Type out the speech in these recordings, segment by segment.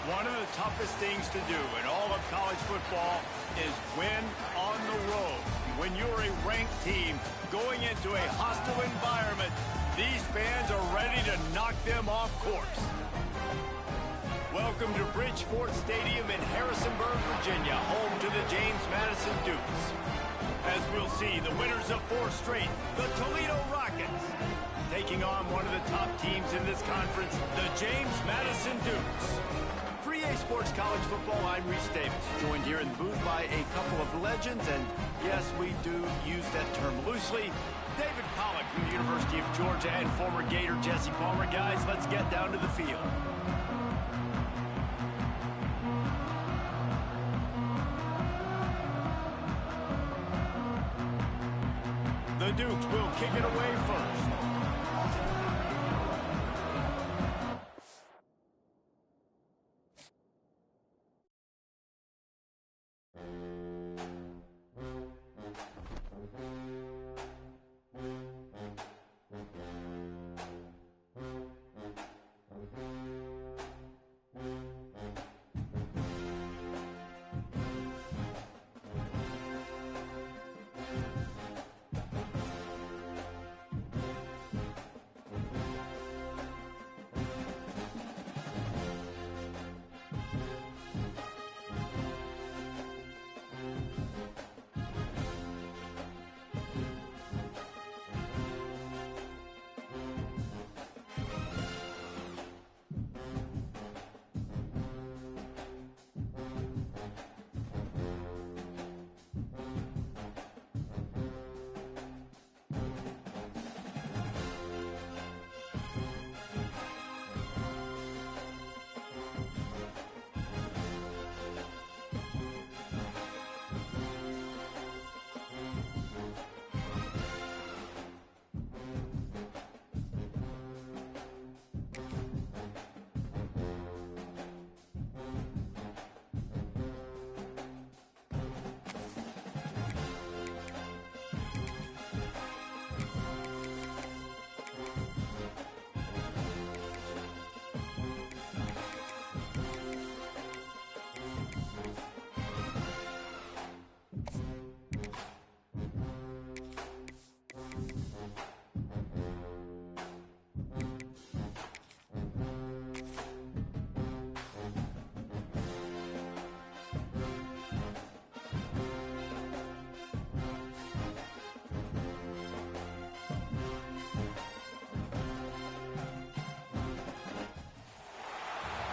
One of the toughest things to do in all of college football is win on the road. When you're a ranked team going into a hostile environment, these fans are ready to knock them off course. Welcome to Bridgeport Stadium in Harrisonburg, Virginia, home to the James Madison Dukes. As we'll see, the winners of 4 straight, the Toledo Rockets, taking on one of the top teams in this conference, the James Madison Dukes. For EA Sports College Football, I'm Reese Davis, joined here in the booth by a couple of legends, and yes, we do use that term loosely. David Pollack from the University of Georgia and former Gator Jesse Palmer. Guys, let's get down to the field. The Dukes will kick it away first.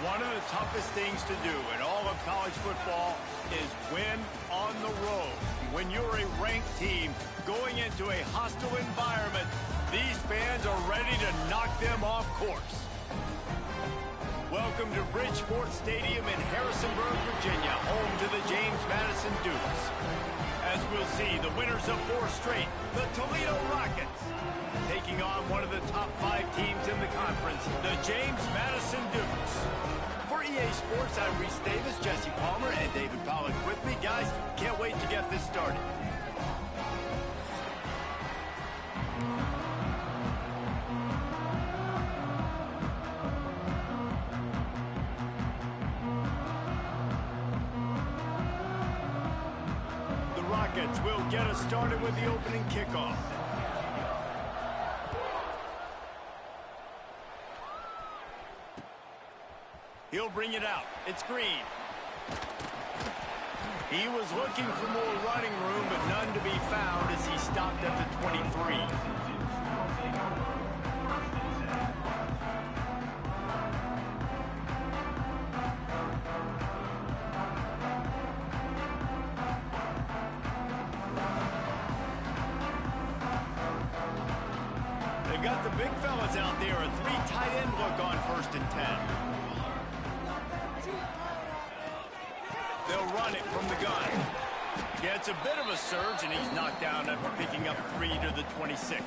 One of the toughest things to do in all of college football is win on the road. When you're a ranked team going into a hostile environment, these fans are ready to knock them off course. Welcome to Bridgeport Stadium in Harrisonburg, Virginia, home to the James Madison Dukes. As we'll see, the winners of 4 straight, the Toledo Rockets, taking on one of the top 5 teams in the conference, the James Madison Dukes. For EA Sports, I'm Reese Davis, Jesse Palmer, and David Pollack with me. Guys, can't wait to get this started. The Rockets will get us started with the opening kickoff. He'll bring it out. It's Green. He was looking for more running room, but none to be found as he stopped at the 23. They got the big fellas out there. A 3 tight end look on 1st and 10. They'll run it from the gun. Yeah, it's a bit of a surge, and he's knocked down after picking up 3 to the 26.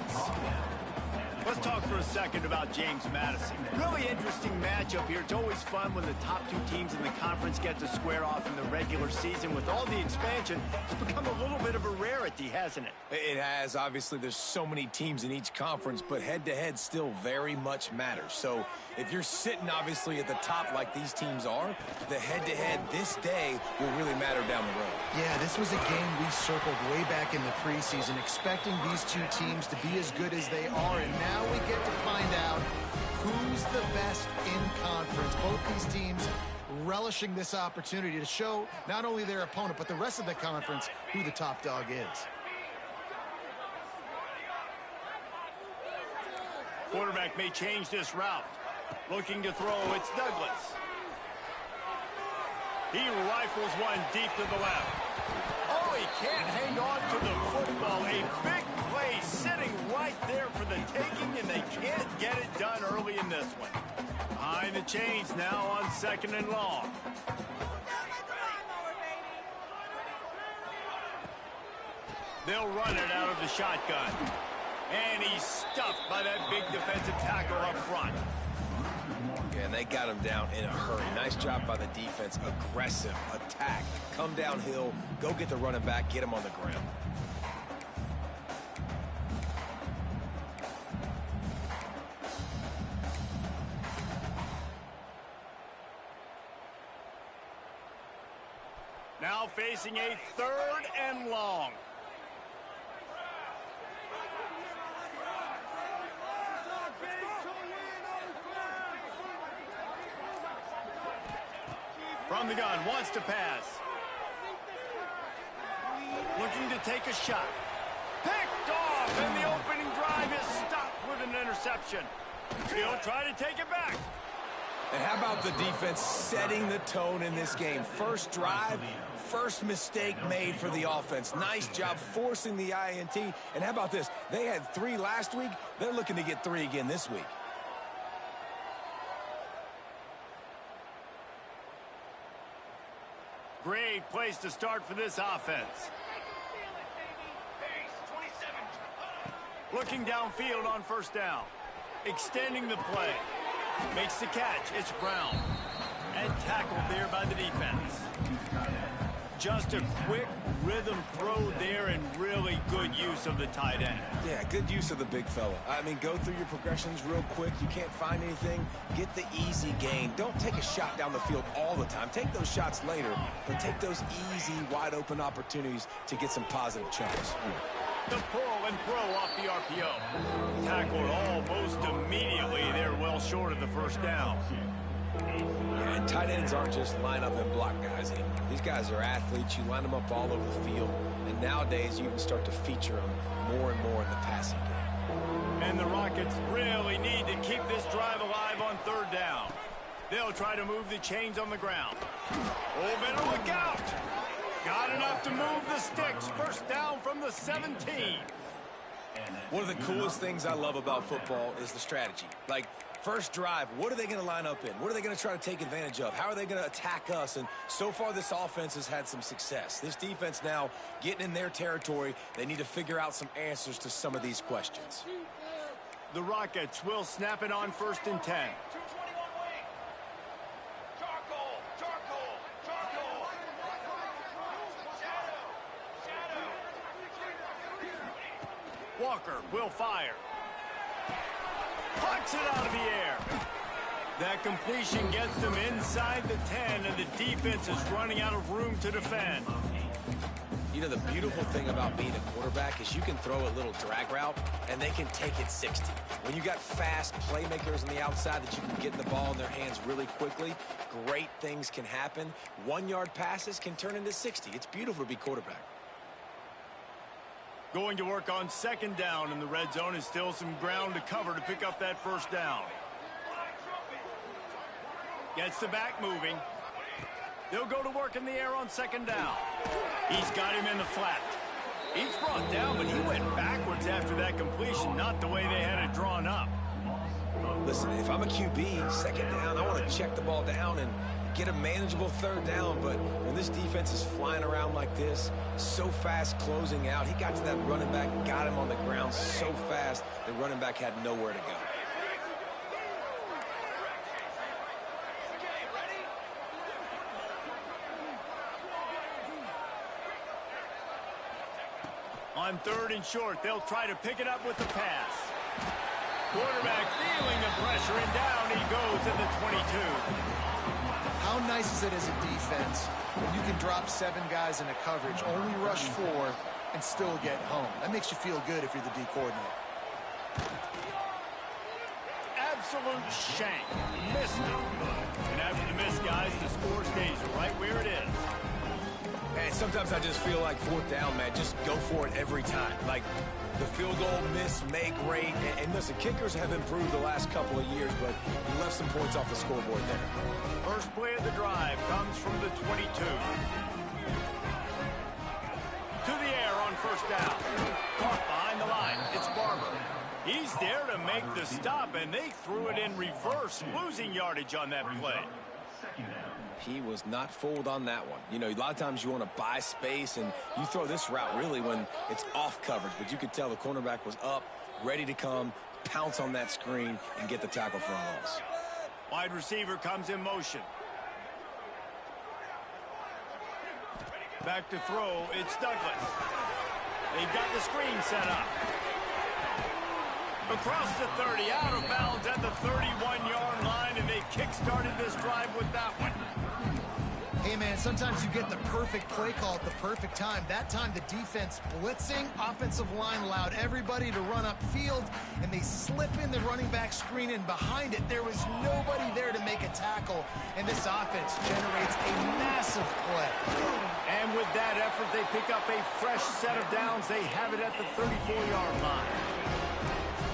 Let's talk for a second about James Madison. Really interesting matchup here. It's always fun when the top two teams in the conference get to square off in the regular season. With all the expansion, it's become a little bit of a rarity, hasn't it? It has. Obviously, there's so many teams in each conference, but head-to-head still very much matters. So if you're sitting, obviously, at the top like these teams are, the head-to-head this day will really matter down the road. Yeah, this was a game we circled way back in the preseason, expecting these two teams to be as good as they are, and now we get to find out who's the best in conference. Both these teams relishing this opportunity to show not only their opponent, but the rest of the conference who the top dog is. Quarterback may change this route. Looking to throw, it's Douglas. He rifles one deep to the left. Oh, he can't hang on to the football. A big play sitting right there for the taking, and they can't get it done early in this one. Behind the chains now on 2nd and long. They'll run it out of the shotgun. And he's stuffed by that big defensive tackle up front. Yeah, and they got him down in a hurry. Nice job by the defense. Aggressive attack. Come downhill. Go get the running back. Get him on the ground. Now facing a 3rd and long. From the gun, wants to pass. Looking to take a shot. Picked off, and the opening drive is stopped with an interception. He'll try to take it back. And how about the defense setting the tone in this game? First drive, first mistake made for the offense. Nice job forcing the INT. And how about this? They had 3 last week. They're looking to get 3 again this week. Great place to start for this offense. Looking downfield on 1st down. Extending the play. Makes the catch. It's Brown. And tackled there by the defense. Just a quick rhythm throw there and really good use of the tight end. Yeah, good use of the big fella. I mean, go through your progressions real quick. You can't find anything. Get the easy gain. Don't take a shot down the field all the time. Take those shots later, but take those easy, wide-open opportunities to get some positive chunks. The pull and throw off the RPO. Tackled almost immediately. They're well short of the 1st down. Yeah, and tight ends aren't just line up and block guys anymore. These guys are athletes. You line them up all over the field. And nowadays, you can start to feature them more and more in the passing game. And the Rockets really need to keep this drive alive on 3rd down. They'll try to move the chains on the ground. Oh, better look out. Got enough to move the sticks. 1st down from the 17. One of the coolest things I love about football is the strategy. Like, first drive, what are they going to line up in? What are they going to try to take advantage of? How are they going to attack us? And so far, this offense has had some success. This defense now getting in their territory. They need to figure out some answers to some of these questions. The Rockets will snap it on 1st and 10. Walker will fire. Pucks it out of the air. That completion gets them inside the 10, and the defense is running out of room to defend. You know, the beautiful thing about being a quarterback is you can throw a little drag route, and they can take it 60. When you got fast playmakers on the outside that you can get the ball in their hands really quickly, great things can happen. 1-yard passes can turn into 60. It's beautiful to be quarterback. Going to work on 2nd down in the red zone, is still some ground to cover to pick up that 1st down. Gets the back moving. They'll go to work in the air on 2nd down. He's got him in the flat. He's brought down, but he went backwards after that completion, not the way they had it drawn up. Listen, if I'm a QB, second down, I want to check the ball down and get a manageable third down. But when this defense is flying around like this, so fast closing out, he got to that running back, got him on the ground so fast, the running back had nowhere to go. On 3rd and short, they'll try to pick it up with the pass. Quarterback feeling the pressure, and down he goes at the 22. How nice is it as a defense when you can drop 7 guys in a coverage, only rush 4, and still get home? That makes you feel good if you're the D coordinator. Absolute shank. Missed it. And after the miss, guys, the score stays right where it is. And sometimes I just feel like 4th down, man, just go for it every time. Like the field goal miss, make rate. And listen, kickers have improved the last couple of years, but he left some points off the scoreboard there. First play of the drive comes from the 22. To the air on 1st down. Caught behind the line. It's Barber. He's there to make the stop, and they threw it in reverse, losing yardage on that play. He was not fooled on that one. You know, a lot of times you want to buy space, and you throw this route really when it's off coverage. But you could tell the cornerback was up, ready to come, pounce on that screen, and get the tackle for a loss. Wide receiver comes in motion. Back to throw, it's Douglas. They've got the screen set up. Across the 30, out of bounds at the 31-yard line, and they kick-started this drive with that one. Hey, man, sometimes you get the perfect play call at the perfect time. That time, the defense blitzing, offensive line allowed everybody to run upfield, and they slip in the running back screen, and behind it, there was nobody there to make a tackle, and this offense generates a massive play. And with that effort, they pick up a fresh set of downs. They have it at the 34-yard line.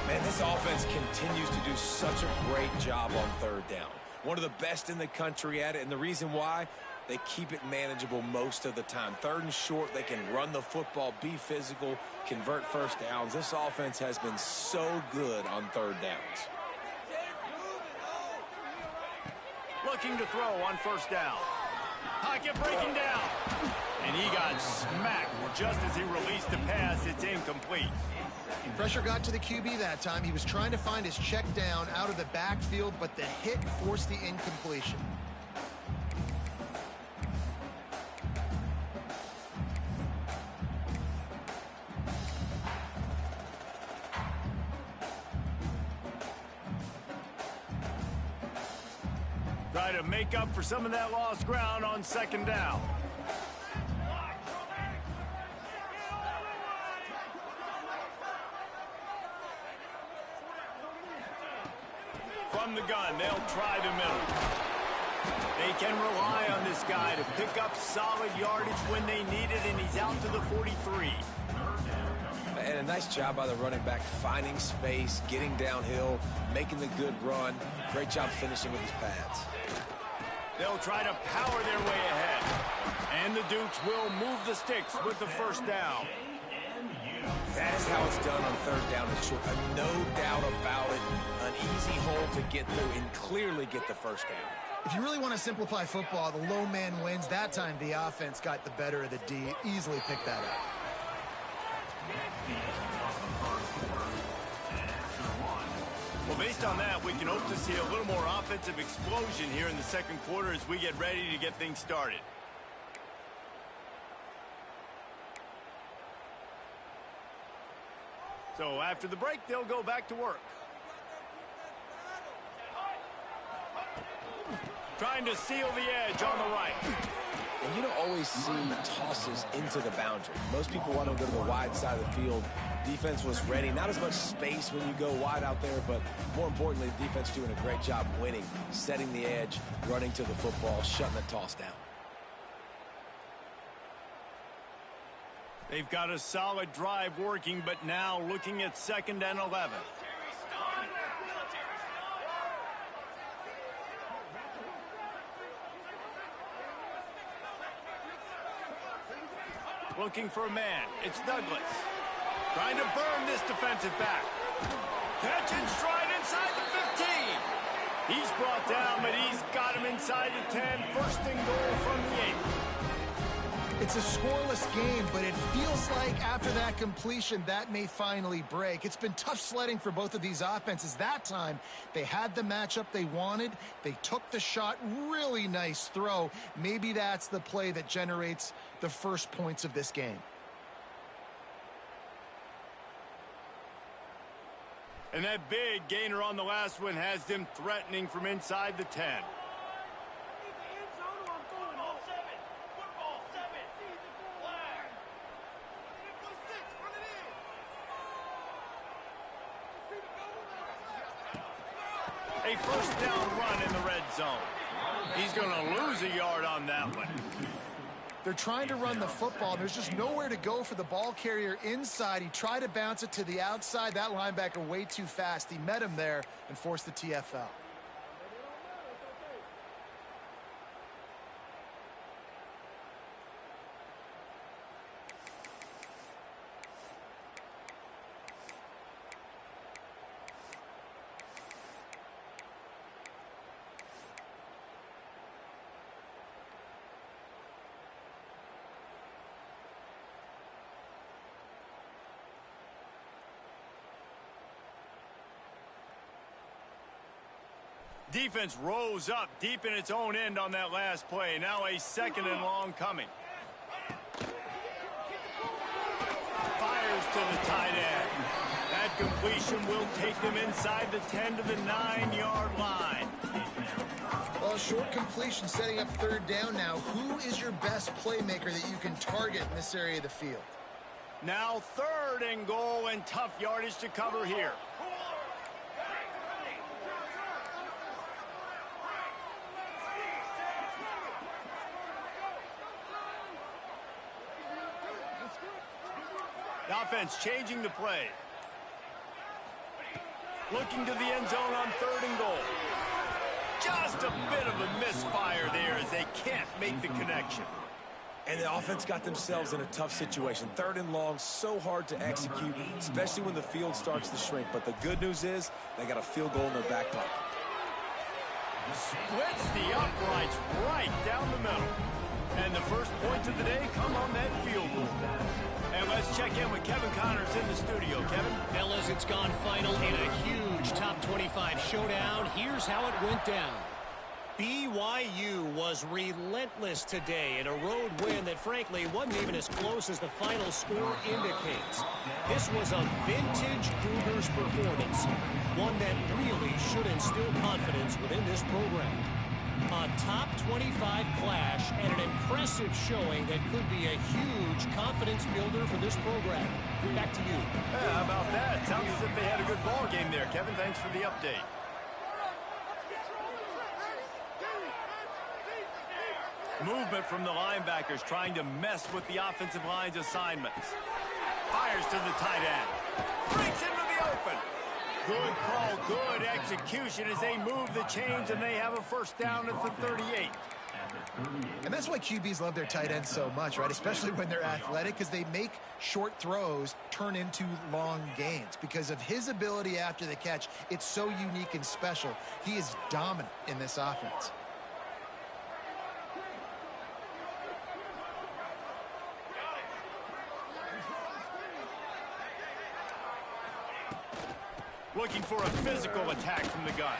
Man, this offense continues to do such a great job on 3rd down. One of the best in the country at it, and the reason why, they keep it manageable most of the time. 3rd and short, they can run the football, be physical, convert 1st downs. This offense has been so good on 3rd downs. Looking to throw on 1st down. Pocket breaking down. And he got smacked just as he released the pass. It's incomplete. Pressure got to the QB that time. He was trying to find his check down out of the backfield, but the hit forced the incompletion. Try to make up for some of that lost ground on 2nd down. From the gun, they'll try the middle. They can rely on this guy to pick up solid yardage when they need it, and he's out to the 43. And a nice job by the running back, finding space, getting downhill, making the good run. Great job finishing with his pads. They'll try to power their way ahead. And the Dukes will move the sticks with the 1st down. That is how it's done on 3rd down and short. No doubt about it. An easy hole to get through and clearly get the 1st down. If you really want to simplify football, the low man wins. That time, the offense got the better of the D. Easily picked that up. Well, based on that, we can hope to see a little more offensive explosion here in the 2nd quarter as we get ready to get things started. So after the break, they'll go back to work. Trying to seal the edge on the right. And you don't always see tosses into the boundary. Most people want to go to the wide side of the field. Defense was ready. Not as much space when you go wide out there, but more importantly, the defense doing a great job winning, setting the edge, running to the football, shutting the toss down. They've got a solid drive working, but now looking at 2nd and 11. Looking for a man. It's Douglas. Trying to burn this defensive back. Catch and stride inside the 15. He's brought down, but he's got him inside the 10. First and goal from the 8. It's a scoreless game, but it feels like after that completion, that may finally break. It's been tough sledding for both of these offenses. That time, they had the matchup they wanted. They took the shot. Really nice throw. Maybe that's the play that generates the first points of this game. And that big gainer on the last one has them threatening from inside the 10. A first down run in the red zone. He's going to lose a yard on that one. They're trying to run the football. There's just nowhere to go for the ball carrier inside. He tried to bounce it to the outside. That linebacker way too fast. He met him there and forced the TFL. Defense rose up deep in its own end on that last play. Now a second and long coming. Fires to the tight end. That completion will take them inside the 10 to the 9-yard line. Well, short completion setting up third down now. Who is your best playmaker that you can target in this area of the field? Now third and goal and tough yardage to cover here. The offense changing the play. Looking to the end zone on third and goal. Just a bit of a misfire there as they can't make the connection. And the offense got themselves in a tough situation. Third and long, so hard to execute, especially when the field starts to shrink. But the good news is they got a field goal in their back pocket. Splits the uprights right down the middle. And the first points of the day come on that field goal. And let's check in with Kevin Connors in the studio. Kevin? Fellas, it's gone final in a huge top 25 showdown. Here's how it went down. BYU was relentless today in a road win that frankly wasn't even as close as the final score indicates. This was a vintage Cougars performance, one that really should instill confidence within this program. A top 25 clash and an impressive showing that could be a huge confidence builder for this program. Back to you. Yeah, how about that? Sounds as if they had a good ball game there. Kevin, thanks for the update. Movement from the linebackers trying to mess with the offensive line's assignments. Fires to the tight end. Breaks into the open. Good call, good execution as they move the chains and they have a first down at the 38. And that's why QBs love their tight ends so much, right? Especially when they're athletic, because they make short throws turn into long gains. Because of his ability after the catch, it's so unique and special. He is dominant in this offense. Looking for a physical attack from the gun.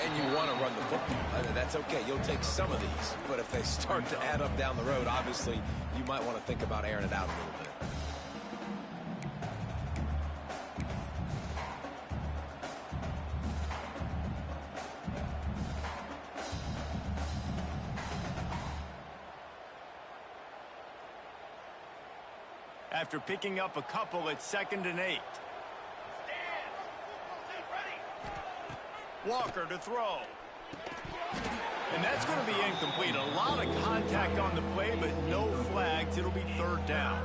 And you want to run the football. That's okay. You'll take some of these. But if they start to add up down the road, obviously, you might want to think about airing it out a little bit. After picking up a couple, it's 2nd and 8. Walker to throw. And that's going to be incomplete. A lot of contact on the play, but no flags. It'll be third down.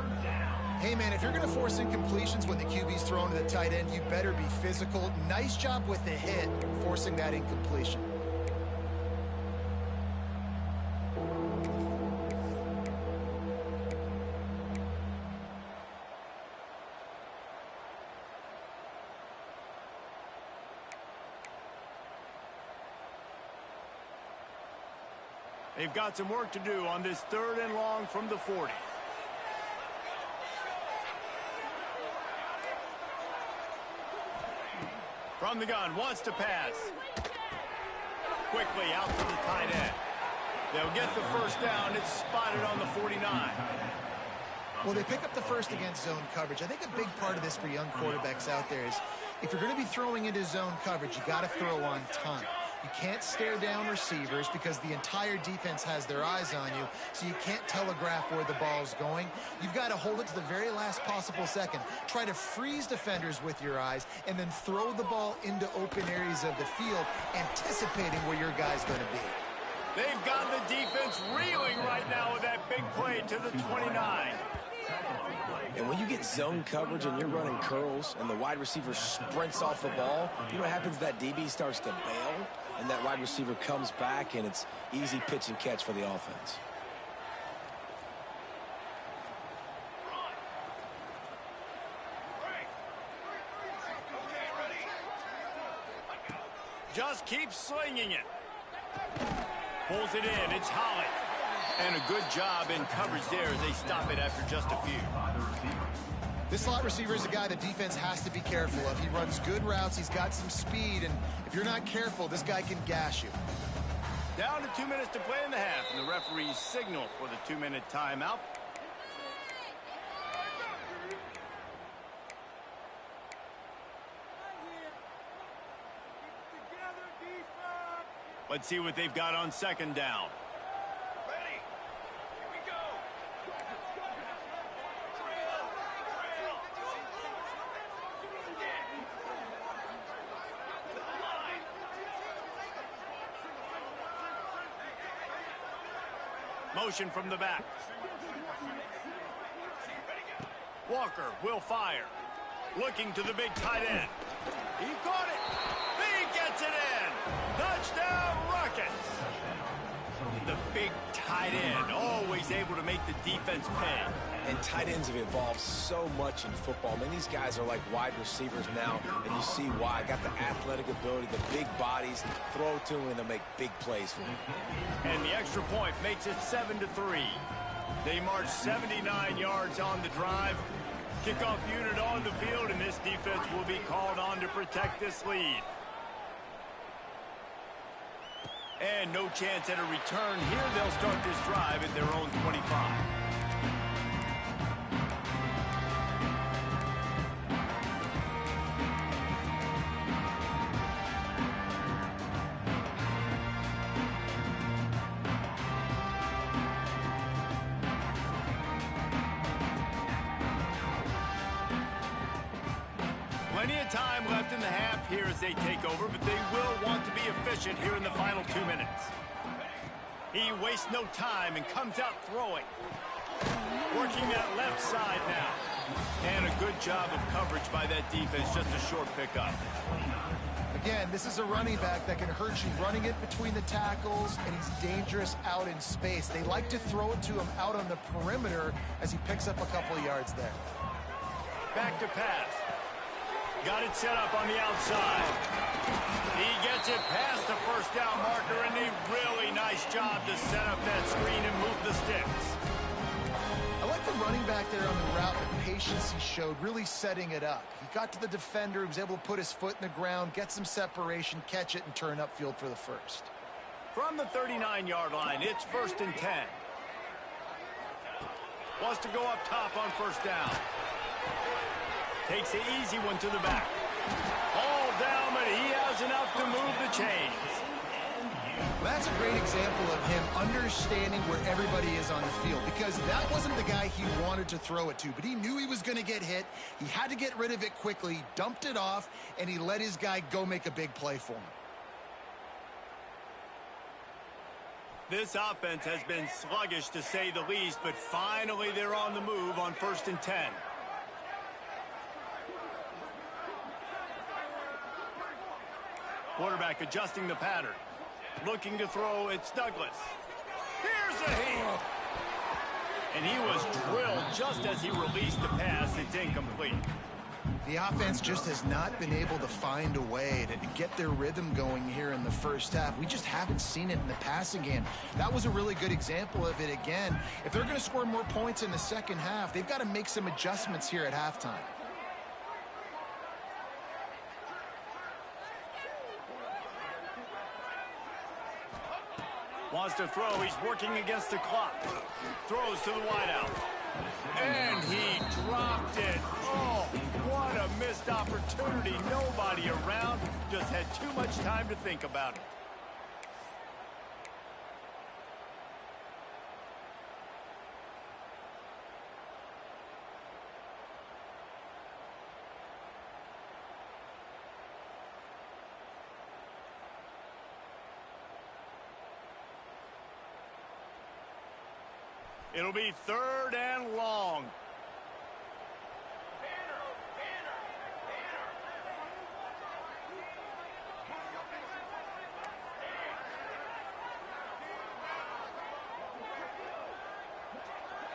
Hey, man, if you're going to force incompletions when the QB's thrown to the tight end, you better be physical. Nice job with the hit, forcing that incompletion. They've got some work to do on this 3rd and long from the 40. From the gun, wants to pass. Quickly out to the tight end. They'll get the first down. It's spotted on the 49. Well, they pick up the first against zone coverage. I think a big part of this for young quarterbacks out there is if you're going to be throwing into zone coverage, you got to throw on time. You can't stare down receivers because the entire defense has their eyes on you, so you can't telegraph where the ball's going. You've got to hold it to the very last possible second. Try to freeze defenders with your eyes, and then throw the ball into open areas of the field, anticipating where your guy's going to be. They've got the defense reeling right now with that big play to the 29. And when you get zone coverage and you're running curls and the wide receiver sprints off the ball, you know what happens? That DB starts to bail, and that wide receiver comes back, and it's easy pitch and catch for the offense. Just keeps slinging it. Pulls it in. It's Holly. And a good job in coverage there as they stop it after just a few. This slot receiver is a guy the defense has to be careful of. He runs good routes. He's got some speed. And if you're not careful, this guy can gash you. Down to 2 minutes to play in the half. And the referee's signal for the 2-minute timeout. Let's see what they've got on 2nd down. Ready. Here we go. Motion from the back. Walker will fire. Looking to the big tight end. He caught it. He gets it in. Touchdown Rockets. The big tight end, always able to make the defense pay. And tight ends have evolved so much in football. Man, these guys are like wide receivers now, and you see why. Got the athletic ability, the big bodies, throw to them, and they'll make big plays for them. And the extra point makes it 7-3. They march 79 yards on the drive. Kickoff unit on the field, and this defense will be called on to protect this lead. And no chance at a return here. They'll start this drive at their own 25. Plenty of time left in the half here as they take over, but they will want to be efficient here in the final 2 minutes. He wastes no time and comes out throwing. Working that left side now. And a good job of coverage by that defense, just a short pickup. Again, this is a running back that can hurt you running it between the tackles, and he's dangerous out in space. They like to throw it to him out on the perimeter as he picks up a couple of yards there. Back to pass. Got it set up on the outside. He gets it past the first down marker, and a really nice job to set up that screen and move the sticks. I like the running back there on the route, the patience he showed, really setting it up. He got to the defender, he was able to put his foot in the ground, get some separation, catch it, and turn upfield for the first. From the 39-yard line, it's 1st and 10. Wants to go up top on first down. Takes the easy one to the back. All down, but he has enough to move the chains. Well, that's a great example of him understanding where everybody is on the field, because that wasn't the guy he wanted to throw it to, but he knew he was going to get hit. He had to get rid of it quickly, dumped it off, and he let his guy go make a big play for him. This offense has been sluggish to say the least, but finally they're on the move on 1st and 10. Quarterback adjusting the pattern. Looking to throw, it's Douglas. Here's a heat. And he was drilled just as he released the pass. It's incomplete. The offense just has not been able to find a way to get their rhythm going here in the first half. We just haven't seen it in the passing game. That was a really good example of it again. If they're going to score more points in the second half, they've got to make some adjustments here at halftime. Wants to throw. He's working against the clock. Throws to the wideout. And he dropped it. Oh, what a missed opportunity. Nobody around. Just had too much time to think about it. It'll be 3rd and long.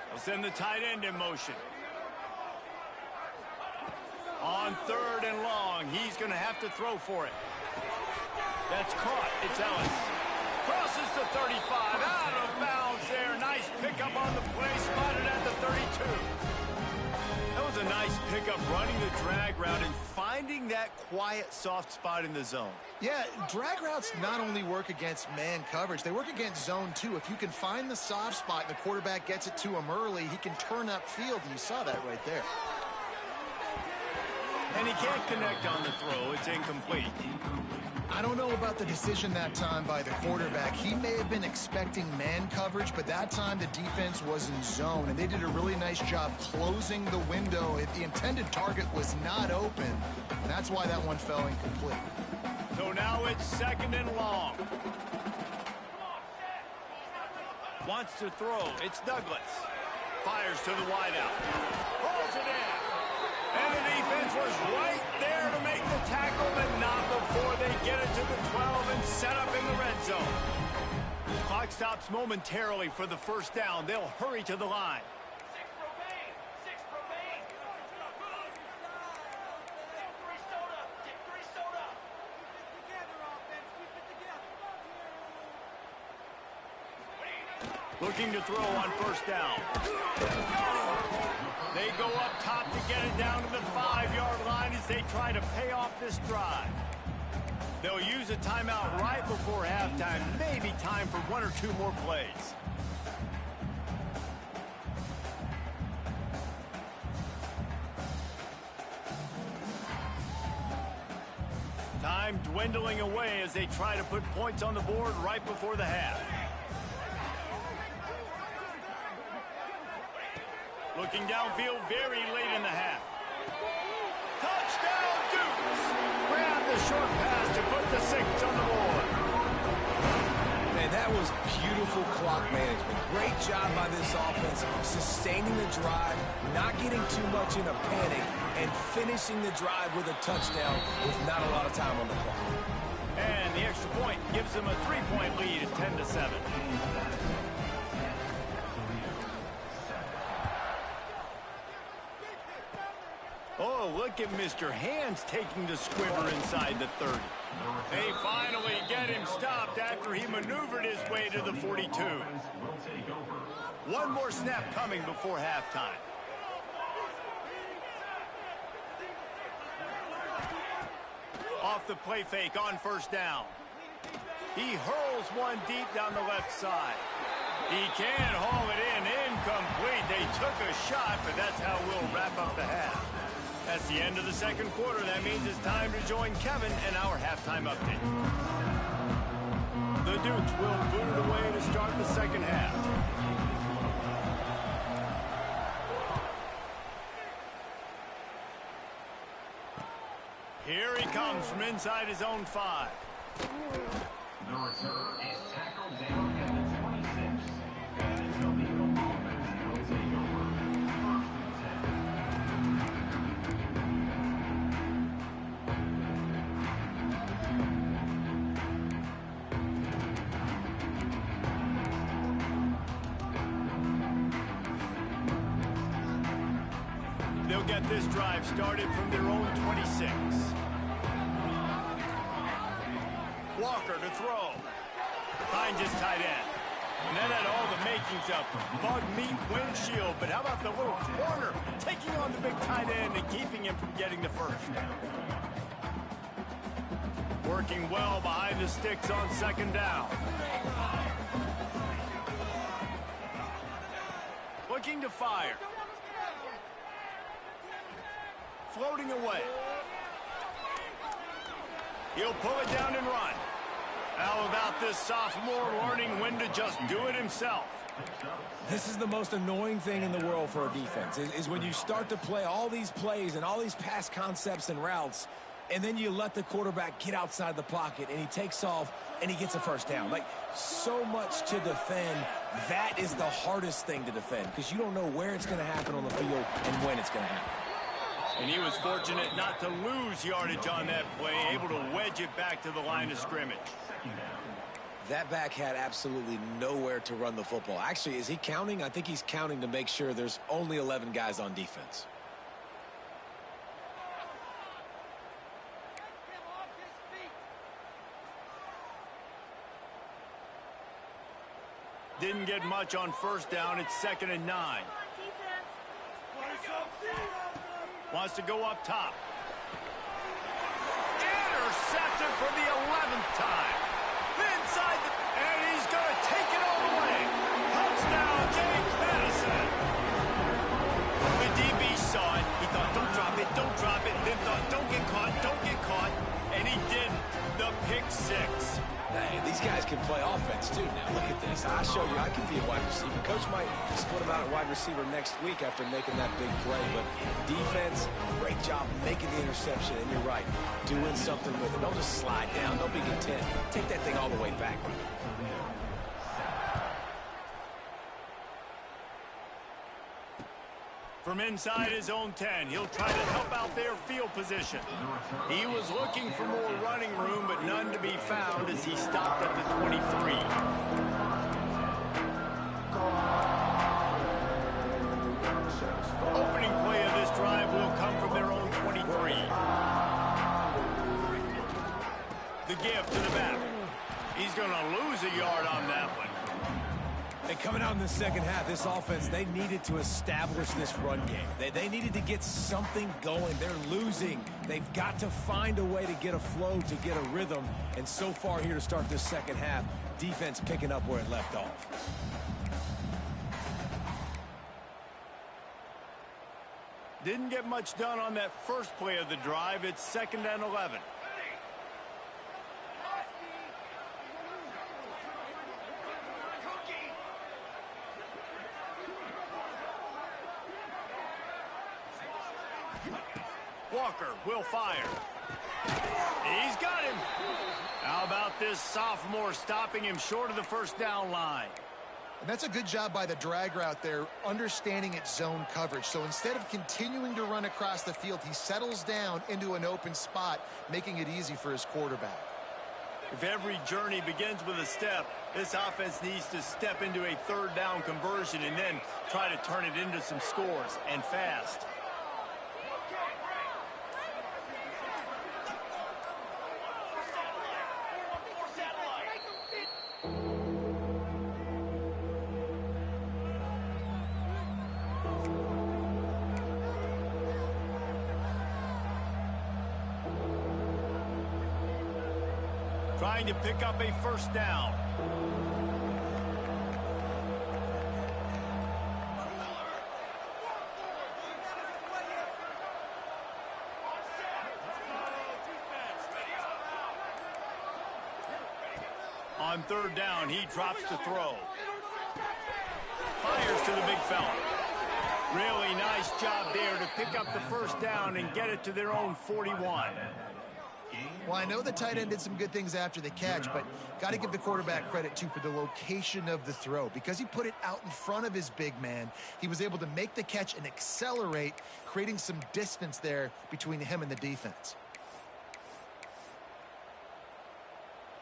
They'll send the tight end in motion. On 3rd and long, he's going to have to throw for it. That's caught. It's Ellis. Crosses the 35, out of bounds there. Nice pickup on the play, spotted at the 32. That was a nice pickup, running the drag route and finding that quiet, soft spot in the zone. Yeah, drag routes not only work against man coverage, they work against zone too. If you can find the soft spot and the quarterback gets it to him early, he can turn upfield, and you saw that right there. And he can't connect on the throw. It's incomplete. I don't know about the decision that time by the quarterback. He may have been expecting man coverage, but that time the defense was in zone, and they did a really nice job closing the window. The intended target was not open, and that's why that one fell incomplete. So now it's 2nd and long. Wants to throw. It's Douglas. Fires to the wideout. Pulls it in. And the defense was right there to make the tackle, but not before they get it to the 12 and set up in the red zone. Clock stops momentarily for the 1st down. They'll hurry to the line. 6 remain. 6 remain. Get 3 soda. Get 3 soda. Keep it together, offense. Keep it together. Looking to throw on 1st down. They go up top to get it down to the 5-yard line as they try to pay off this drive. They'll use a timeout right before halftime. Maybe time for 1 or 2 more plays. Time dwindling away as they try to put points on the board right before the half. Looking downfield very late in the half. Touchdown, Dukes! Grab the short pass to put the 6 on the board. Man, that was beautiful clock management. Great job by this offense, sustaining the drive, not getting too much in a panic, and finishing the drive with a touchdown with not a lot of time on the clock. And the extra point gives them a 3-point lead at 10-7. Oh, look at Mr. Hands taking the squibber inside the 30. They finally get him stopped after he maneuvered his way to the 42. One more snap coming before halftime. Off the play fake on 1st down. He hurls one deep down the left side. He can haul it in, incomplete. They took a shot, but that's how we'll wrap up the half. That's the end of the 2nd quarter. That means it's time to join Kevin and our halftime update. The Dukes will boot it away to start the 2nd half. Here he comes from inside his own 5. The return is tackled down at the 26. And the Toledo offense will take over. 1st and 10. They'll get this drive started from their own 26. Walker to throw. Finds his tight end. And that had all the makings of bug meat windshield. But how about the little corner taking on the big tight end and keeping him from getting the first? Working well behind the sticks on second down. Looking to fire. Floating away. He'll pull it down and run. How about this sophomore learning when to just do it himself? This is the most annoying thing in the world for a defense, is when you start to play all these plays and all these pass concepts and routes, and then you let the quarterback get outside the pocket, and he takes off, and he gets a first down. Like, so much to defend. That is the hardest thing to defend, because you don't know where it's going to happen on the field and when it's going to happen. And he was fortunate not to lose yardage on that play, able to wedge it back to the line of scrimmage. That back had absolutely nowhere to run the football. Actually, is he counting? I think he's counting to make sure there's only 11 guys on defense. Didn't get much on first down. It's 2nd and 9. Wants to go up top. Intercepted for the 11th time. Inside the... And he's going to take it all the way. Touchdown, James Madison. The DB saw it. He thought, don't drop it, don't drop it. Then thought, don't get caught, don't get caught. And he did the pick six. Hey, these guys can play offense, too. Now, look at this. I'll show you. I can be a wide receiver. Coach might split him out at wide receiver next week after making that big play. But defense, great job making the interception. And you're right, doing something with it. Don't just slide down. Don't be content. Take that thing all the way back. From inside his own 10, he'll try to help out their field position. He was looking for more running room, but none to be found as he stopped at the 23. Opening play of this drive will come from their own 23. The give to the back. He's going to lose a yard on that one. And coming out in the second half, this offense, they needed to establish this run game. They needed to get something going. They're losing. They've got to find a way to get a flow, to get a rhythm. And so far here to start this second half, defense picking up where it left off. Didn't get much done on that first play of the drive. It's 2nd and 11. Walker will fire. He's got him. How about this sophomore stopping him short of the first down line? And that's a good job by the drag route there, understanding its zone coverage. So instead of continuing to run across the field, he settles down into an open spot, making it easy for his quarterback. If every journey begins with a step, this offense needs to step into a third down conversion and then try to turn it into some scores, and fast. Trying to pick up a first down. On third down, he drops to throw. Fires to the big fella. Really nice job there to pick up the first down and get it to their own 41. Well, I know the tight end did some good things after the catch, but got to give the quarterback credit, too, for the location of the throw. Because he put it out in front of his big man, he was able to make the catch and accelerate, creating some distance there between him and the defense.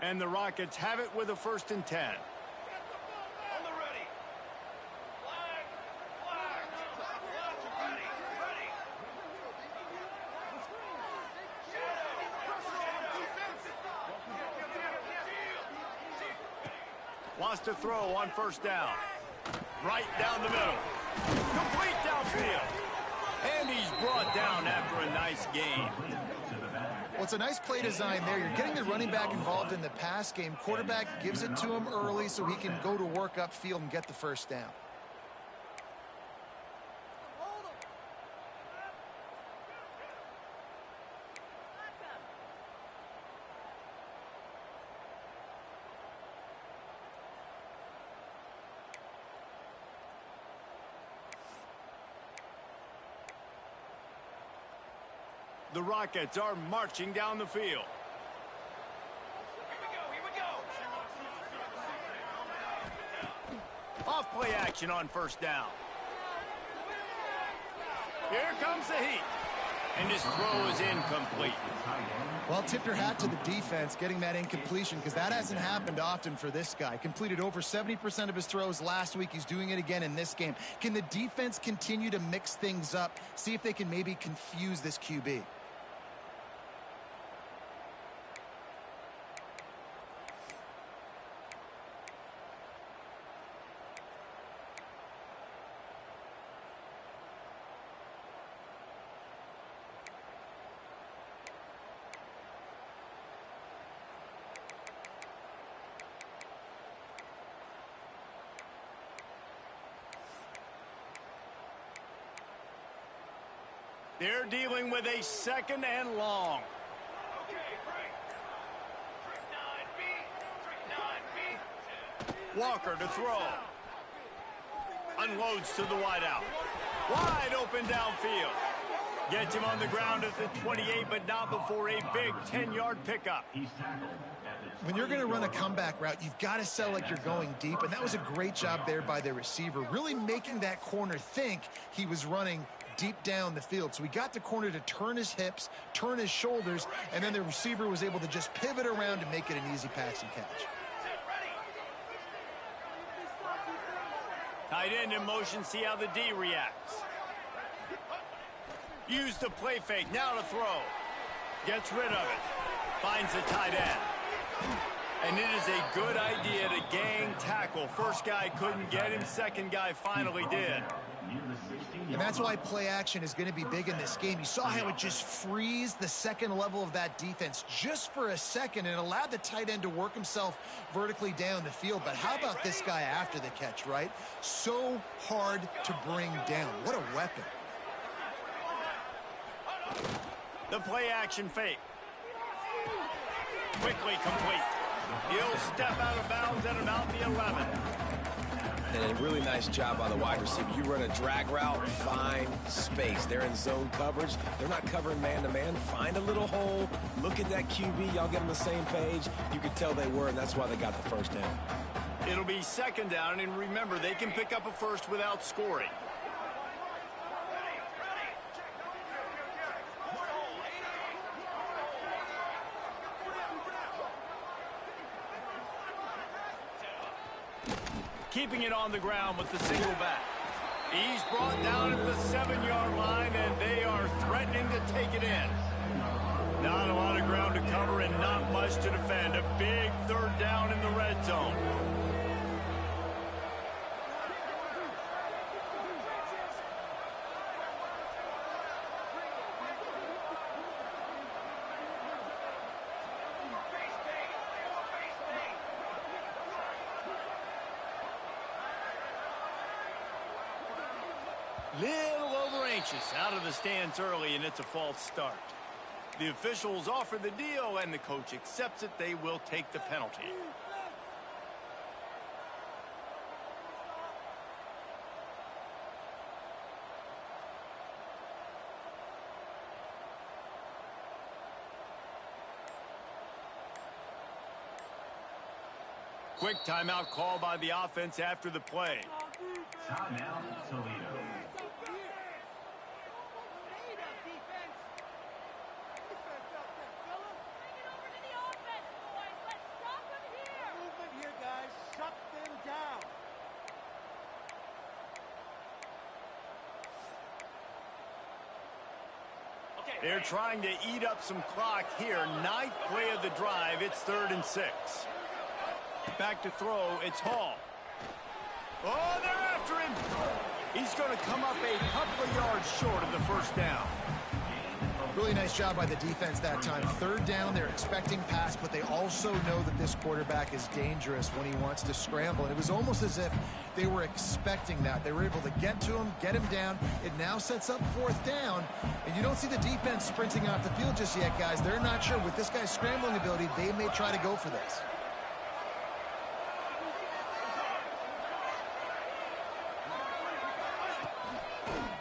And the Rockets have it with a 1st and 10. Wants to throw on first down. Right down the middle. Complete downfield. And he's brought down after a nice gain. Well, it's a nice play design there. You're getting the running back involved in the pass game. Quarterback gives it to him early so he can go to work upfield and get the first down. The Rockets are marching down the field. Here we go. Off play action on first down. Here comes the heat. And his throw is incomplete. Well, tip your hat to the defense getting that incompletion because that hasn't happened often for this guy. Completed over 70% of his throws last week. He's doing it again in this game. Can the defense continue to mix things up? See if they can maybe confuse this QB. They're dealing with a second and long. Okay, break. Trick 9B. Walker to throw. Unloads to the wideout. Wide open downfield. Gets him on the ground at the 28, but not before a big 10-yard pickup. He's tackled at the When you're going to run a comeback route, you've got to sell like you're going deep, and that was a great job there by the receiver, really making that corner think he was running deep down the field. So he got the corner to turn his hips, turn his shoulders, and then the receiver was able to just pivot around and make it an easy pass and catch. Tight end in motion, see how the D reacts. Use the play fake, now to throw. Gets rid of it. Finds the tight end. And it is a good idea to gang tackle. First guy couldn't get him, second guy finally did. And that's why play action is going to be big in this game. You saw how it just frees the second level of that defense just for a second and allowed the tight end to work himself vertically down the field. But how about this guy after the catch, right? So hard to bring down. What a weapon. The play action fake. Quickly complete. He'll step out of bounds at about the 11. And a really nice job by the wide receiver. You run a drag route, find space. They're in zone coverage. They're not covering man-to-man. Find a little hole. Look at that QB. Y'all get on the same page. You could tell they were, and that's why they got the first down. It'll be second down, and remember, they can pick up a first without scoring. Keeping it on the ground with the single back. He's brought down at the 7-yard line, and they are threatening to take it in. Not a lot of ground to cover and not much to defend. A big third down in the red zone. Little over anxious out of the stands early, and it's a false start. The officials offer the deal, and the coach accepts it. They will take the penalty. Quick timeout call by the offense after the play. Timeout, Toledo. They're trying to eat up some clock here. 9th play of the drive. It's 3rd and 6. Back to throw, it's Hall. Oh, they're after him. He's going to come up a couple of yards short of the first down. Really nice job by the defense that time. Third down, they're expecting pass, but they also know that this quarterback is dangerous when he wants to scramble. And it was almost as if they were expecting that. They were able to get to him, get him down. It now sets up fourth down. And you don't see the defense sprinting off the field just yet, guys. They're not sure. With this guy's scrambling ability, they may try to go for this.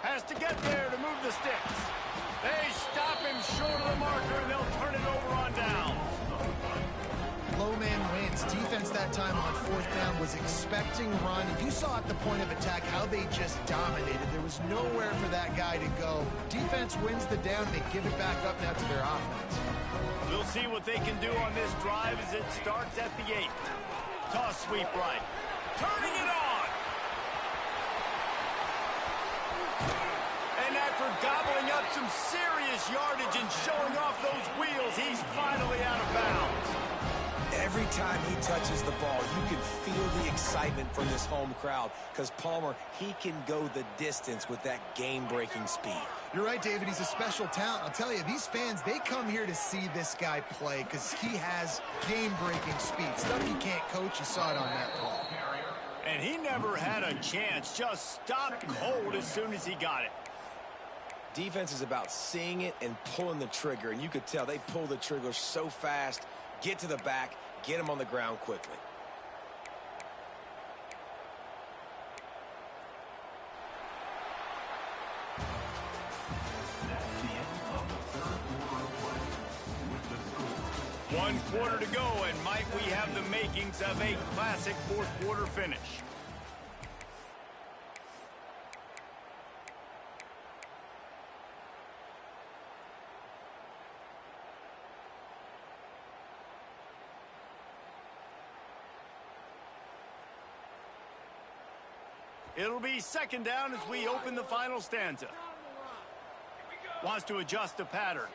Has to get there to move the sticks. They stop him short of the marker, and they'll turn it over on downs. Low man wins. Defense that time on fourth down was expecting run. You saw at the point of attack how they just dominated. There was nowhere for that guy to go. Defense wins the down. They give it back up now to their offense. We'll see what they can do on this drive as it starts at the 8. Toss sweep right. Turning it on. And after gobbling up some serious yardage and showing off those wheels, he's finally out of bounds. Every time he touches the ball, you can feel the excitement from this home crowd because Palmer, he can go the distance with that game-breaking speed. You're right, David. He's a special talent. I'll tell you, these fans, they come here to see this guy play because he has game-breaking speed. Stuff you can't coach. You saw it on that play. And he never had a chance. Just stopped cold as soon as he got it. Defense is about seeing it and pulling the trigger, and you could tell they pull the trigger so fast, get to the back, get him on the ground quickly. That's the end of the third quarter of play with the score. 1 quarter to go, and might we have the makings of a classic fourth quarter finish. It'll be second down as we open the final stanza. Wants to adjust the pattern.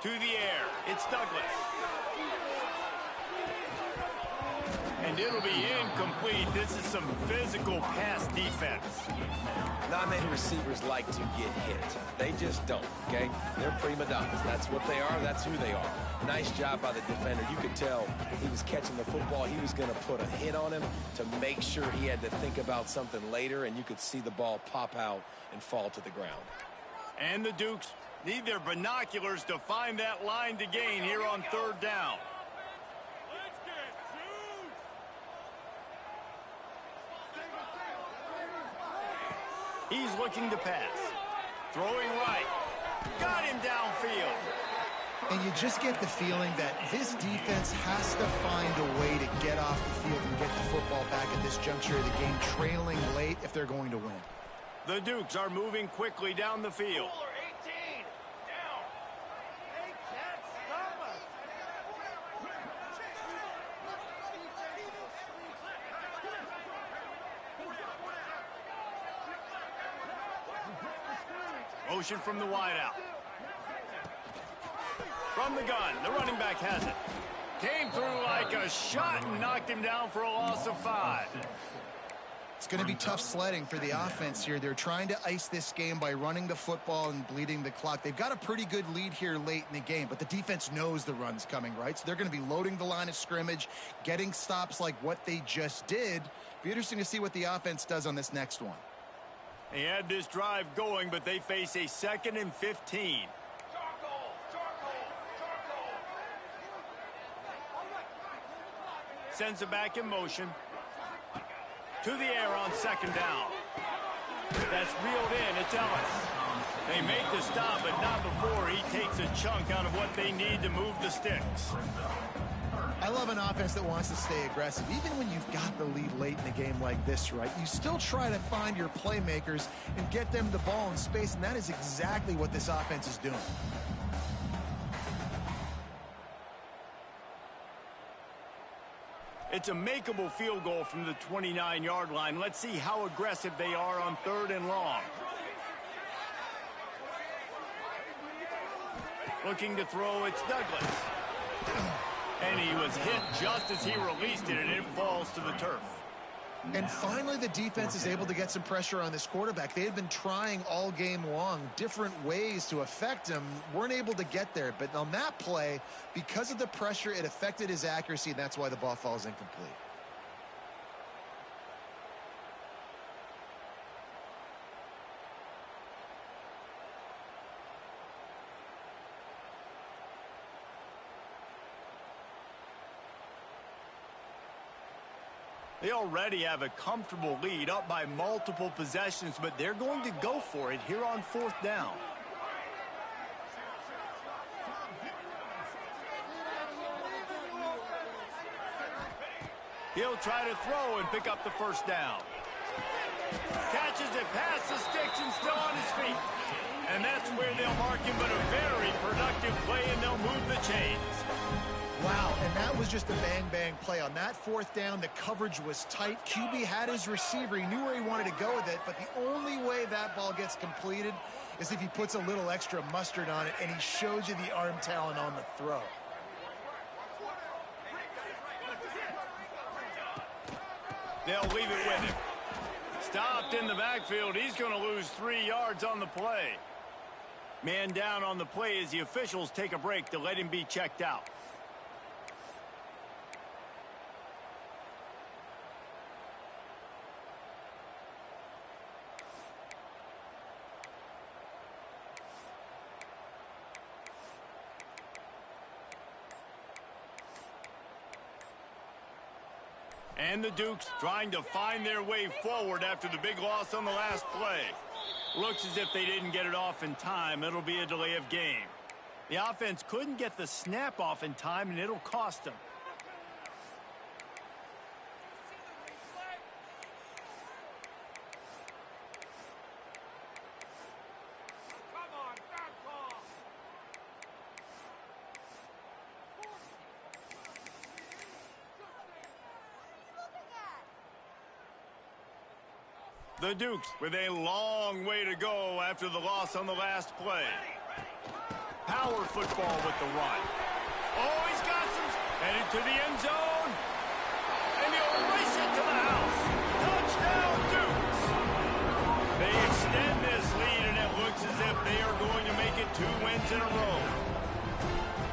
To the air, it's Douglas. And it'll be incomplete. This is some physical pass defense. Not many receivers like to get hit. They just don't, okay? They're prima donnas. That's what they are. That's who they are. Nice job by the defender. You could tell he was catching the football. He was going to put a hit on him to make sure he had to think about something later, and you could see the ball pop out and fall to the ground. And the Dukes need their binoculars to find that line to gain here on third down. He's looking to pass. Throwing right. Got him downfield. And you just get the feeling that this defense has to find a way to get off the field and get the football back at this juncture of the game, trailing late if they're going to win. The Dukes are moving quickly down the field. 18, down. They can't stop us. Motion from the wideout. From the gun, the running back has it. Came through like a shot and knocked him down for a loss of 5. It's going to be tough sledding for the offense here. They're trying to ice this game by running the football and bleeding the clock. They've got a pretty good lead here late in the game, but the defense knows the run's coming, right? So they're going to be loading the line of scrimmage, getting stops like what they just did. Be interesting to see what the offense does on this next one. They had this drive going, but they face a 2nd and 15. Sends it back in motion. To the air on second down. That's reeled in. It's Ellis. They make the stop, but not before he takes a chunk out of what they need to move the sticks. I love an offense that wants to stay aggressive. Even when you've got the lead late in a game like this, right, you still try to find your playmakers and get them the ball in space, and that is exactly what this offense is doing. It's a makeable field goal from the 29-yard line. Let's see how aggressive they are on 3rd and long. Looking to throw, it's Douglas. And he was hit just as he released it, and it falls to the turf. And finally, the defense is able to get some pressure on this quarterback. They had been trying all game long, different ways to affect him, weren't able to get there. But on that play, because of the pressure, it affected his accuracy, and that's why the ball falls incomplete. They already have a comfortable lead, up by multiple possessions, but they're going to go for it here on 4th down. He'll try to throw and pick up the 1st down. Catches it past the sticks and still on his feet. And that's where they'll mark him, but a very productive play, and they'll move the chains. Wow, and that was just a bang-bang play. On that 4th down, the coverage was tight. QB had his receiver. He knew where he wanted to go with it, but the only way that ball gets completed is if he puts a little extra mustard on it, and he shows you the arm talent on the throw. They'll leave it with him. Stopped in the backfield. He's going to lose 3 yards on the play. Man down on the play as the officials take a break to let him be checked out. And the Dukes trying to find their way forward after the big loss on the last play. Looks as if they didn't get it off in time. It'll be a delay of game. The offense couldn't get the snap off in time, and it'll cost them. The Dukes with a long way to go after the loss on the last play. Power football with the run. Oh, he's got some. Headed to the end zone. And he'll race it to the house. Touchdown, Dukes. They extend this lead, and it looks as if they are going to make it 2 wins in a row.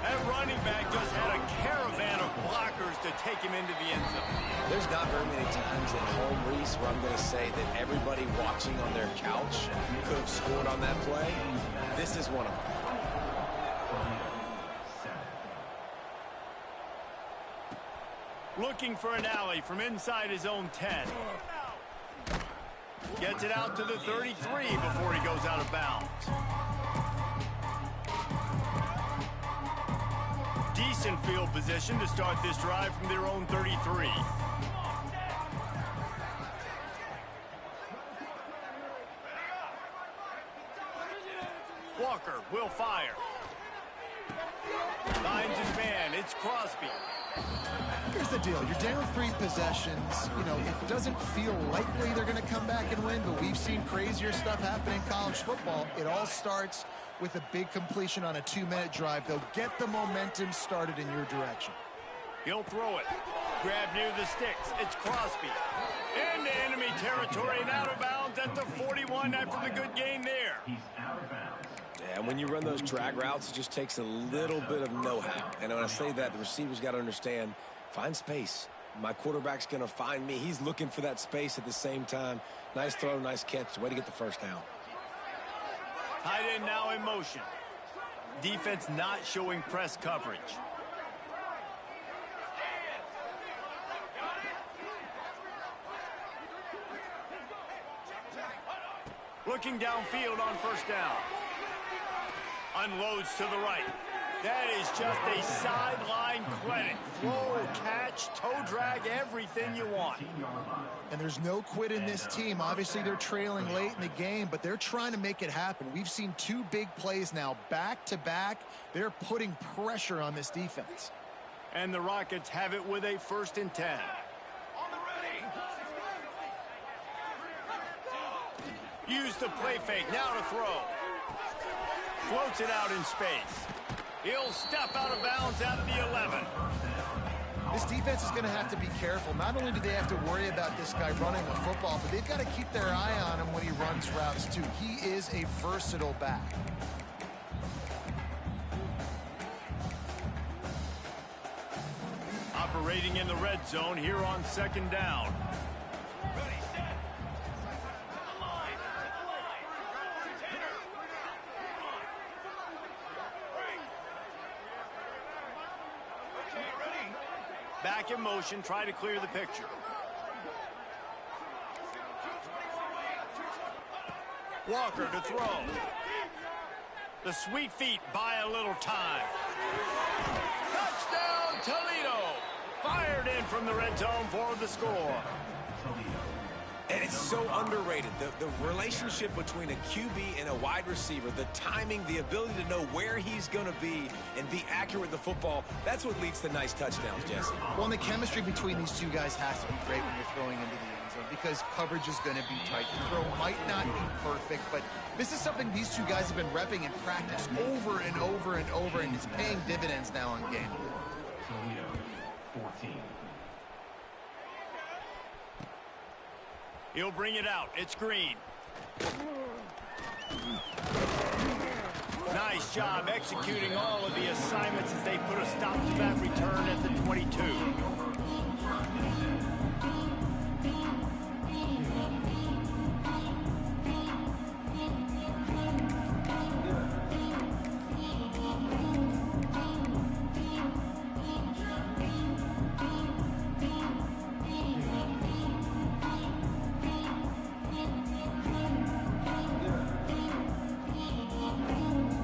That running back just had a caravan of blockers to take him into the end zone. There's not very many times at home, Reese, where I'm going to say that everybody watching on their couch could have scored on that play. This is one of them. Looking for an alley from inside his own 10. Gets it out to the 33 before he goes out of bounds. Decent field position to start this drive from their own 33. Walker will fire. Finds his man. It's Crosby. Here's the deal. You're down 3 possessions. You know, it doesn't feel likely they're going to come back and win, but we've seen crazier stuff happen in college football. It all starts with a big completion on a 2-minute drive. They'll get the momentum started in your direction. He'll throw it. Grab near the sticks. It's Crosby. Into enemy territory and out of bounds at the 41 after the good gain there. He's out of bounds. Yeah, when you run those drag routes, it just takes a little bit of know-how. And when I say that, the receiver's got to understand, find space. My quarterback's going to find me. He's looking for that space at the same time. Nice throw, nice catch. Way to get the 1st down. Tight end now in motion. Defense not showing press coverage. Looking downfield on 1st down. Unloads to the right. That is just a sideline clinic. Throw, catch, toe drag, everything you want. And there's no quit in this team. Obviously, they're trailing late in the game, but they're trying to make it happen. We've seen 2 big plays now, back-to-back. They're putting pressure on this defense. And the Rockets have it with a 1st and 10. Use the play fake, now to throw. Floats it out in space. He'll step out of bounds at the 11. This defense is going to have to be careful. Not only do they have to worry about this guy running the football, but they've got to keep their eye on him when he runs routes, too. He is a versatile back. Operating in the red zone here on 2nd down. Ready, set. Line. Okay, ready. Back in motion, try to clear the picture. Walker to throw. The sweet feet buy a little time. Touchdown, Toledo! Fired in from the red zone for the score. And it's so underrated. The relationship between a QB and a wide receiver, the timing, the ability to know where he's going to be and be accurate with the football, that's what leads to nice touchdowns, Jesse. Well, and the chemistry between these two guys has to be great when you're throwing into the end zone because coverage is going to be tight. The throw might not be perfect, but this is something these two guys have been repping in practice over and over and over, and it's paying dividends now on game. Toledo, 14. He'll bring it out. It's Green. Nice job executing all of the assignments as they put a stop to that return at the 22.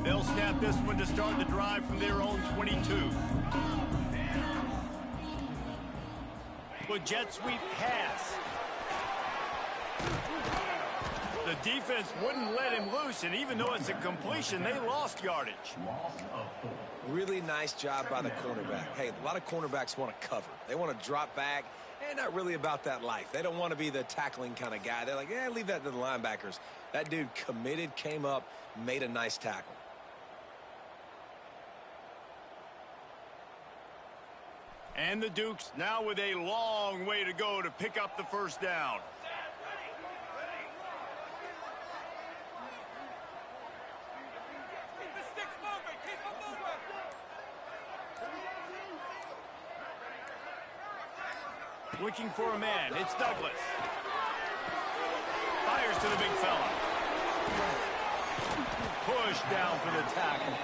They'll snap this one to start the drive from their own 22. With jet sweep pass. The defense wouldn't let him loose, and even though it's a completion, they lost yardage. Loss of 4. Really nice job by the cornerback. Hey, a lot of cornerbacks want to cover. They want to drop back. They're not really about that life. They don't want to be the tackling kind of guy. They're like, yeah, leave that to the linebackers. That dude committed, came up, made a nice tackle. And the Dukes now with a long way to go to pick up the first down. Keep the sticks moving. Keep them moving. Looking for a man. It's Douglas. Fires to the big fella. Push down for the tackle.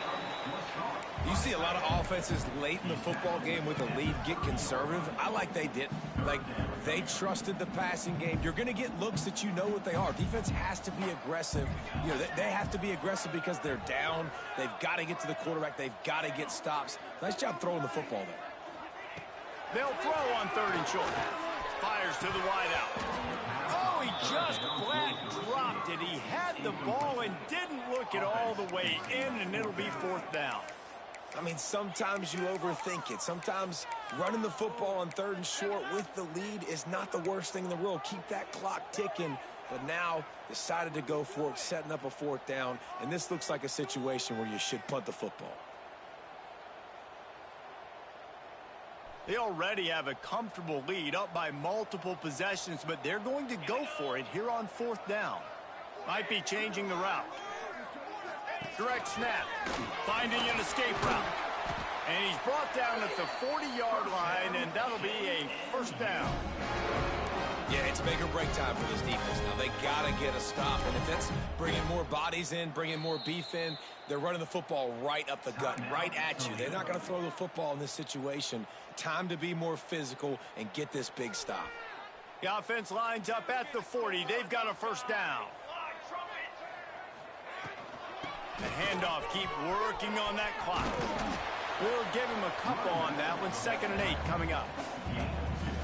You see a lot of offenses late in the football game with a lead get conservative. I like they didn't. Like, they trusted the passing game. You're going to get looks that you know what they are. Defense has to be aggressive. You know, they have to be aggressive because they're down. They've got to get to the quarterback. They've got to get stops. Nice job throwing the football there. They'll throw on 3rd and short. Fires to the wideout. Oh, he just flat dropped it. He had the ball and didn't look it all the way in, and it'll be 4th down. I mean, sometimes you overthink it. Sometimes running the football on 3rd and short with the lead is not the worst thing in the world. Keep that clock ticking. But now decided to go for it, setting up a 4th down. And this looks like a situation where you should punt the football. They already have a comfortable lead up by multiple possessions, but they're going to go for it here on 4th down. Might be changing the route. Direct snap. Finding an escape route. And he's brought down at the 40-yard line, and that'll be a 1st down. Yeah, it's make or break time for this defense. Now, they got to get a stop. And if it's bringing more bodies in, bringing more beef in, they're running the football right up the gut, right at you. They're not going to throw the football in this situation. Time to be more physical and get this big stop. The offense lines up at the 40. They've got a 1st down. The handoff, keep working on that clock. We'll give him a couple on that one. 2nd and 8 coming up.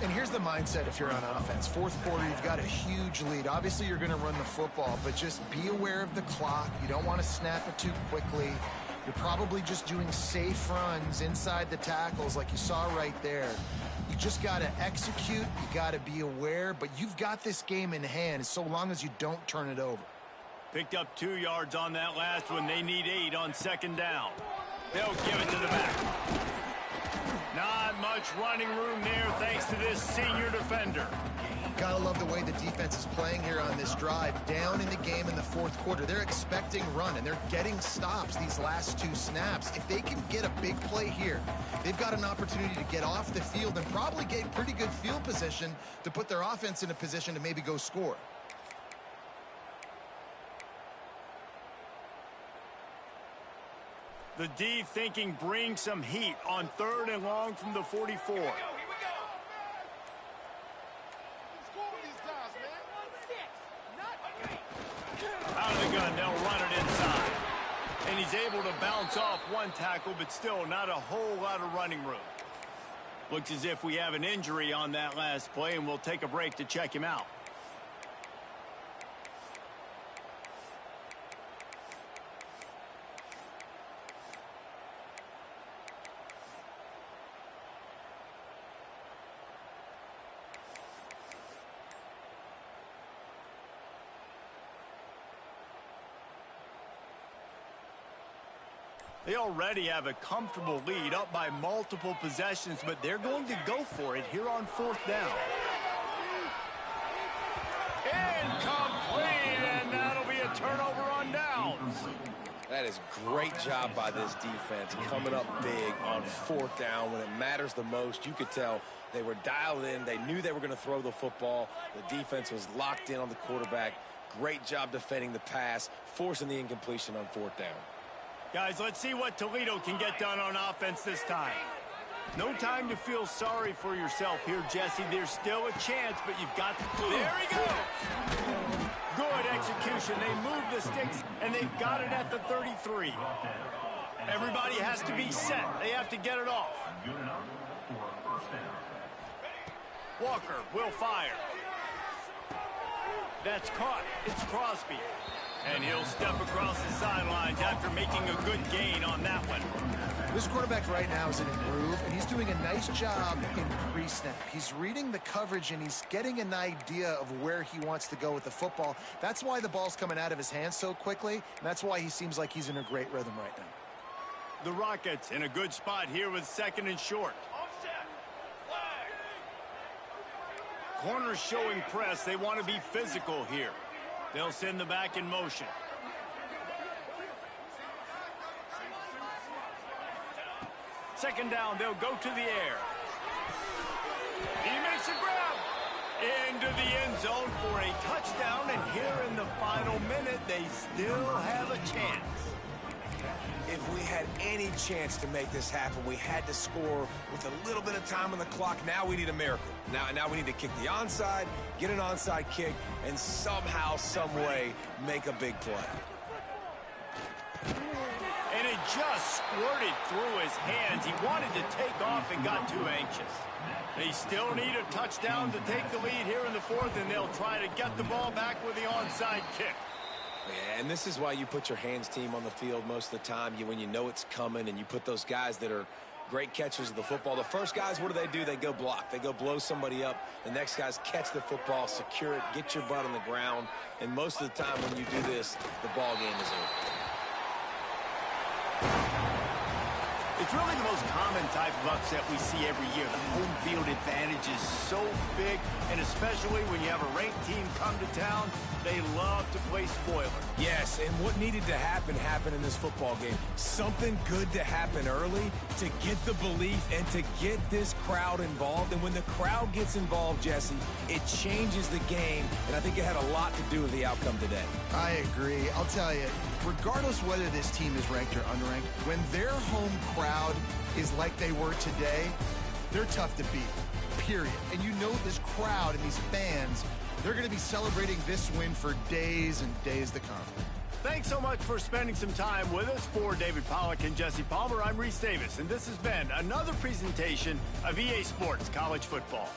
And here's the mindset if you're on offense. 4th quarter, you've got a huge lead. Obviously, you're going to run the football, but just be aware of the clock. You don't want to snap it too quickly. You're probably just doing safe runs inside the tackles like you saw right there. You just got to execute. You got to be aware, but you've got this game in hand so long as you don't turn it over. Picked up 2 yards on that last one. They need 8 on 2nd down. They'll give it to the back. Not much running room there thanks to this senior defender. Gotta love the way the defense is playing here on this drive. Down in the game in the fourth quarter. They're expecting run, and they're getting stops these last two snaps. If they can get a big play here, they've got an opportunity to get off the field and probably get pretty good field position to put their offense in a position to maybe go score. The D thinking bring some heat on 3rd and long from the 44. Here we go. Out of the gun, they'll run it inside. And he's able to bounce off one tackle, but still not a whole lot of running room. Looks as if we have an injury on that last play, and we'll take a break to check him out. They already have a comfortable lead up by multiple possessions, but they're going to go for it here on 4th down. Incomplete, and that'll be a turnover on downs. That is great job by this defense, coming up big on 4th down when it matters the most. You could tell they were dialed in. They knew they were going to throw the football. The defense was locked in on the quarterback. Great job defending the pass, forcing the incompletion on 4th down. Guys, let's see what Toledo can get done on offense this time. No time to feel sorry for yourself here, Jesse. There's still a chance, but you've got to... There he goes! Good execution. They move the sticks, and they've got it at the 33. Everybody has to be set. They have to get it off. Walker will fire. That's caught. It's Crosby. And he'll step across the sidelines after making a good gain on that one. This quarterback right now is in a groove, and he's doing a nice job in pre-snap. He's reading the coverage, and he's getting an idea of where he wants to go with the football. That's why the ball's coming out of his hands so quickly, and that's why he seems like he's in a great rhythm right now. The Rockets in a good spot here with 2nd and short. Corners showing press. They want to be physical here. They'll send the back in motion. Second down, they'll go to the air. He makes a grab. Into the end zone for a touchdown, and here in the final minute, they still have a chance. If we had any chance to make this happen, we had to score with a little bit of time on the clock. Now we need a miracle. Now we need to kick the onside, get an onside kick, and somehow, some way, make a big play. And it just squirted through his hands. He wanted to take off and got too anxious. They still need a touchdown to take the lead here in the 4th, and they'll try to get the ball back with the onside kick. Yeah, and this is why you put your hands team on the field most of the time, when you know it's coming, and you put those guys that are great catchers of the football. The first guys, what do? They go block. They go blow somebody up. The next guys catch the football, secure it, get your butt on the ground. And most of the time when you do this, the ball game is over. It's really the most common type of upset we see every year. The home field advantage is so big, and especially when you have a ranked team come to town, they love to play spoiler. Yes, and what needed to happen happened in this football game. Something good to happen early to get the belief and to get this crowd involved. And when the crowd gets involved, Jesse, it changes the game, and I think it had a lot to do with the outcome today. I agree. I'll tell you, regardless whether this team is ranked or unranked, when their home crowd is like they were today, they're tough to beat, period. And you know this crowd and these fans, they're going to be celebrating this win for days and days to come. Thanks so much for spending some time with us. For David Pollack and Jesse Palmer, I'm Reese Davis, and this has been another presentation of EA Sports College Football.